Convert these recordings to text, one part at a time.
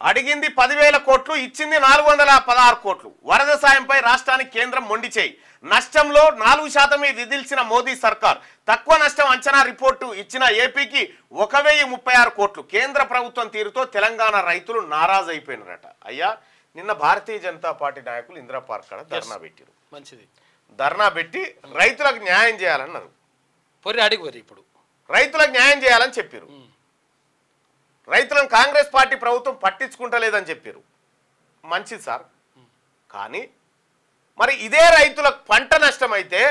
అడిగింది 10,000 కోట్లు, ఇచ్చింది 416 కోట్లు. వరద సాయంపై రాష్ట్రానికి కేంద్రం మొండి చేయి. నష్టంలో 4% విధిల్చిన మోదీ సర్కార్. తక్కువ నష్టం అంచనా రిపోర్టు ఇచ్చిన ఏపీకి 1036 కోట్లు. కేంద్ర ప్రభుత్వం తీరుతో తెలంగాణ రైతులు నారాజు అయిపోయినారట. అయ్యా, నిన్న భారతీయ జనతా పార్టీ నాయకులు ఇందిరా పార్క్ కాడ ధర్నా పెట్టారు. మంచిది. ధర్నా పెట్టి రైతులకు న్యాయం చేయాలన్నారు. ఇప్పుడు రైతులకు న్యాయం చేయాలని చెప్పారు. రైతులను కాంగ్రెస్ పార్టీ ప్రభుత్వం పట్టించుకుంటలేదని చెప్పారు. మంచిది సార్. కానీ మరి ఇదే రైతులకు పంట నష్టమైతే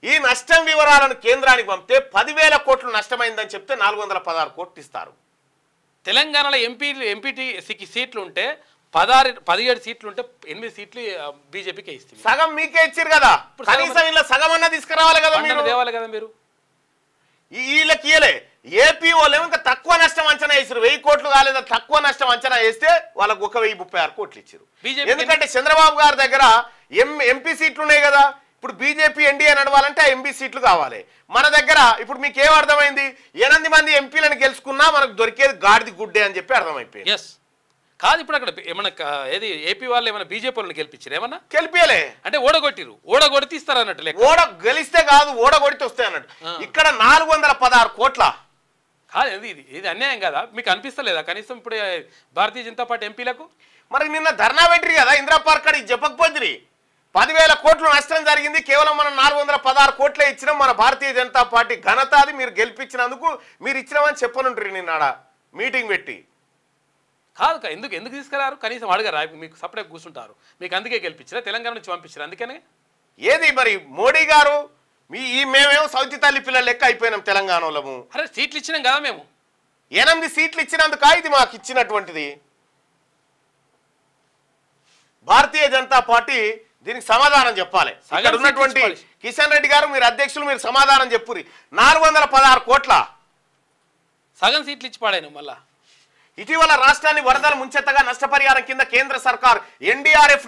ఈ నష్టం వివరాలను కేంద్రానికి పంపితే 10,000 కోట్లు నష్టమైందని చెప్తే 416 కోట్లు ఇస్తారు. తెలంగాణలో ఎంపీటీ సీట్లు ఉంటే 17 సీట్లు ఉంటే 8 సీట్లు బీజేపీకే ఇస్తుంది. సగం మీకే ఇచ్చారు కదా, కనీసం ఇలా సగం అన్నా తీసుకురావాలి కదా, తేవాలి కదా మీరు. వీళ్ళకి ఇయలే. ఏపీ వాళ్ళు ఇంకా తక్కువ నష్టం అంచనా వేసారు. 1000 కోట్లు కాలేదా, తక్కువ నష్టం అంచనా వేస్తే వాళ్ళకు 1036 కోట్లు ఇచ్చారు. ఎందుకంటే చంద్రబాబు గారి దగ్గర ఎంపీ సీట్లు ఉన్నాయి కదా. ఇప్పుడు బీజేపీ ఎన్డీఏ నడవాలంటే ఆ ఎంపీ సీట్లు కావాలి. మన దగ్గర ఇప్పుడు మీకు ఏం అర్థమైంది? 8 మంది ఎంపీలను గెలుచుకున్నా మనకు దొరికేది గాడిది గుడ్డే అని చెప్పి అర్థమైపోయింది. కాదు, ఇప్పుడు అక్కడ ఏమన్నా ఏది ఏపీ వాళ్ళు ఏమైనా బీజేపీ వాళ్ళని గెలిపించారు? ఏమన్నా గెలిపియలే, అంటే ఓడగొడితే ఇస్తారు అన్నట్టు. ఓడ గెలిస్తే కాదు, ఓడగొడితే వస్తాయి అన్నట్టు. ఇక్కడ 416 కోట్ల కాదు. ఇది అన్యాయం కదా? మీకు అనిపిస్తలేదా కనీసం ఇప్పుడు భారతీయ జనతా పార్టీ ఎంపీలకు? మరి నిన్న ధర్నా పెట్టిరు కదా ఇందిరా పార్క్ కాడ, చెప్పకపోతుంది 10,000 కోట్లు నష్టం జరిగింది, కేవలం మనం 416 కోట్లే ఇచ్చినాం. మన భారతీయ జనతా పార్టీ ఘనత అది. మీరు గెలిపించినందుకు మీరు ఇచ్చినామని చెప్పనుంటారు నిన్న మీటింగ్ పెట్టి. కాదు, ఎందుకు తీసుకురారు? కనీసం అడగరా? మీకు సపరేట్ కూర్చుంటారు, మీకు అందుకే గెలిపించారా? తెలంగాణ నుంచి పంపించారు అందుకనే. ఏది మరి మోడీ గారు మేమేమో సౌతి తల్లి పిల్లలు లెక్క అయిపోయినాం తెలంగాణలో. అరే సీట్లు ఇచ్చినాం కదా మేము. 8 సీట్లు ఇచ్చినందుక ఇది మాకు ఇచ్చినటువంటిది. భారతీయ జనతా పార్టీ దీనికి సమాధానం చెప్పాలి. ఇక్కడ ఉన్నటువంటి కిషన్ రెడ్డి గారు, మీరు అధ్యక్షులు, మీరు సమాధానం చెప్పురి. 416 కోట్ల సగం సీట్లు ఇచ్చి పాడాను. మళ్ళా ఇటీవల రాష్ట్రాన్ని వరదలు ముంచెత్తగా నష్టపరిహారం కింద కేంద్ర సర్కార్ ఎన్డీఆర్ఎఫ్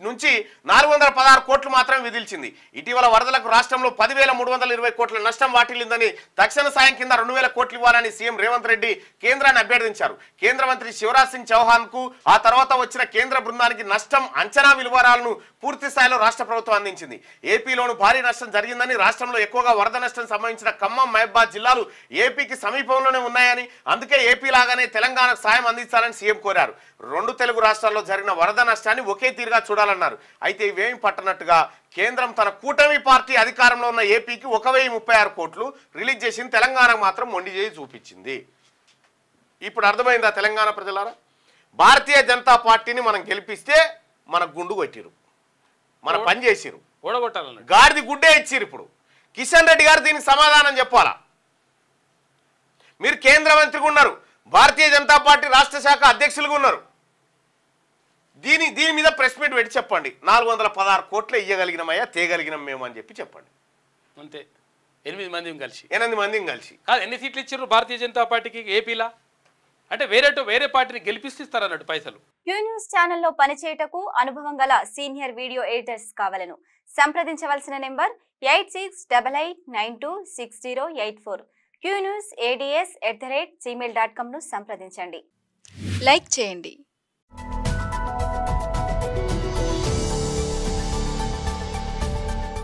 నుంచి 416 కోట్లు మాత్రమే విధిల్చింది. ఇటీవల వరదలకు రాష్ట్రంలో 10,320 కోట్ల నష్టం వాటిల్లిందని, తక్షణ సాయం కింద 2,000 కోట్లు ఇవ్వాలని సీఎం రేవంత్ రెడ్డి కేంద్రాన్ని అభ్యర్థించారు. కేంద్ర మంత్రి శివరాజ్ సింగ్ చౌహాన్ కు ఆ తర్వాత వచ్చిన కేంద్ర బృందానికి నష్టం అంచనా విలువరాలను పూర్తి స్థాయిలో రాష్ట్ర ప్రభుత్వం అందించింది. ఏపీలోను భారీ నష్టం జరిగిందని, రాష్ట్రంలో ఎక్కువగా వరద నష్టం సంభవించిన ఖమ్మం, మహబూబాబాద్ జిల్లాలు ఏపీకి సమీపంలోనే ఉన్నాయని, అందుకే ఏపీ లాగానే తెలంగాణకు సాయం అందించాలని సీఎం కోరారు. 2 తెలుగు రాష్ట్రాల్లో జరిగిన వరద నష్టాన్ని ఒకే తీరుగా చూడాలన్నారు. అయితే ఇవేమి పట్టనట్టుగా కేంద్రం తన కూటమి పార్టీ అధికారంలో ఉన్న ఏపీకి 1036 కోట్లు రిలీజ్ చేసింది, తెలంగాణకు మాత్రం మొండి చేసి చూపించింది. ఇప్పుడు అర్థమైందా తెలంగాణ ప్రజలారా? భారతీయ జనతా పార్టీని మనం గెలిపిస్తే మన గుండు కొట్టిరు, మన పని చేసిరు, ఓడగొట్టాలన్న గాడిది గుడ్డే ఇచ్చిరు. ఇప్పుడు కిషన్ రెడ్డి గారు దీనికి సమాధానం చెప్పాలా? మీరు కేంద్ర మంత్రిగా ఉన్నారు, భారతీయ జనతా పార్టీ రాష్ట్ర శాఖ అధ్యక్షులుగా ఉన్నారు. దీని మీద ప్రెస్ మీట్ పెట్టి చెప్పండి. 416 కోట్లే ఇయ్యగలిగినామయ్యా, తేగలిగినాం మేము అని చెప్పి చెప్పండి. అంతే. 8 మంది కలిసి కాదు, ఎన్ని సీట్లు ఇచ్చారు భారతీయ జనతా పార్టీకి ఏపీలా? అంటే వేరే పార్టీని గెలిపిస్తారన్నట్టు పైసలు. క్యూ న్యూస్ ఛానల్లో పనిచేయటకు అనుభవం గల సీనియర్ వీడియో ఎడిటర్స్ కావాలను సంప్రదించవలసిన నెంబర్ 8688926084. qnewsads@gmail.com ను సంప్రదించండి. లైక్ చేయండి.